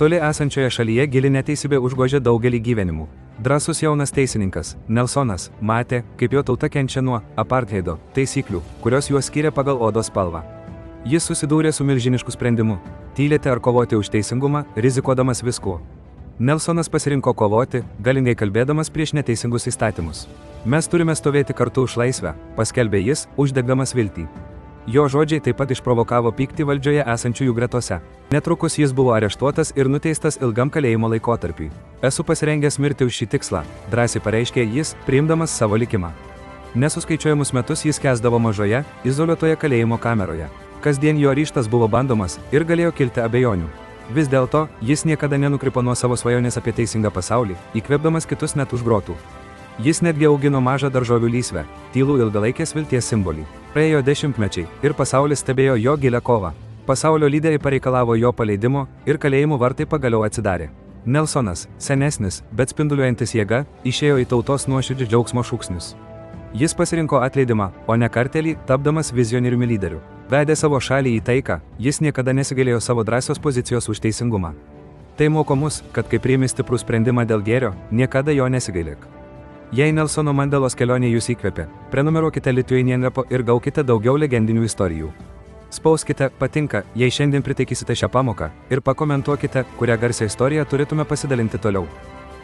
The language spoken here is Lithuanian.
Toli esančioje šalyje gili neteisybė užgožė daugelį gyvenimų. Drąsus jaunas teisininkas, Nelsonas, matė, kaip jo tauta kenčia nuo apartheido taisyklių, kurios juos skyrė pagal odos spalvą. Jis susidūrė su milžinišku sprendimu – tylėti ar kovoti už teisingumą, rizikuodamas viskuo. Nelsonas pasirinko kovoti, galingai kalbėdamas prieš neteisingus įstatymus. Mes turime stovėti kartu už laisvę, paskelbė jis, uždegdamas viltį. Jo žodžiai taip pat išprovokavo pyktį valdžioje esančiųjų gretose. Netrukus jis buvo areštuotas ir nuteistas ilgam kalėjimo laikotarpiui. Esu pasirengęs mirti už šį tikslą, drąsiai pareiškė jis, priimdamas savo likimą. Nesuskaičiuojamus metus jis kesdavo mažoje, izoliuotoje kalėjimo kameroje. Kasdien jo ryžtas buvo bandomas ir galėjo kilti abejonių. Vis dėlto, jis niekada nenukrypo nuo savo svajonės apie teisingą pasaulį, įkvėpdamas kitus net už grotų. Jis netgi augino mažą daržovių lysvę, tylų ilgalaikės vilties simbolį. Praėjo dešimtmečiai ir pasaulis stebėjo jo gilią kovą. Pasaulio lyderiai pareikalavo jo paleidimo ir kalėjimų vartai pagaliau atsidarė. Nelsonas, senesnis, bet spinduliuojantis jėga, išėjo į tautos nuoširdžių džiaugsmo šūksnius. Jis pasirinko atleidimą, o ne kartelį, tapdamas vizionieriumi lyderiu. Vedė savo šalį į taiką, jis niekada nesigailėjo savo drąsios pozicijos už teisingumą. Tai moko mus, kad kai priimi stiprų sprendimą dėl gėrio, niekada jo nesigailėk. Jei Nelsono Mandelos kelionė jūs įkvėpė, prenumeruokite Lithuanian Repo ir gaukite daugiau legendinių istorijų. Spauskite patinka, jei šiandien pritaikysite šią pamoką, ir pakomentuokite, kurią garsią istoriją turėtume pasidalinti toliau.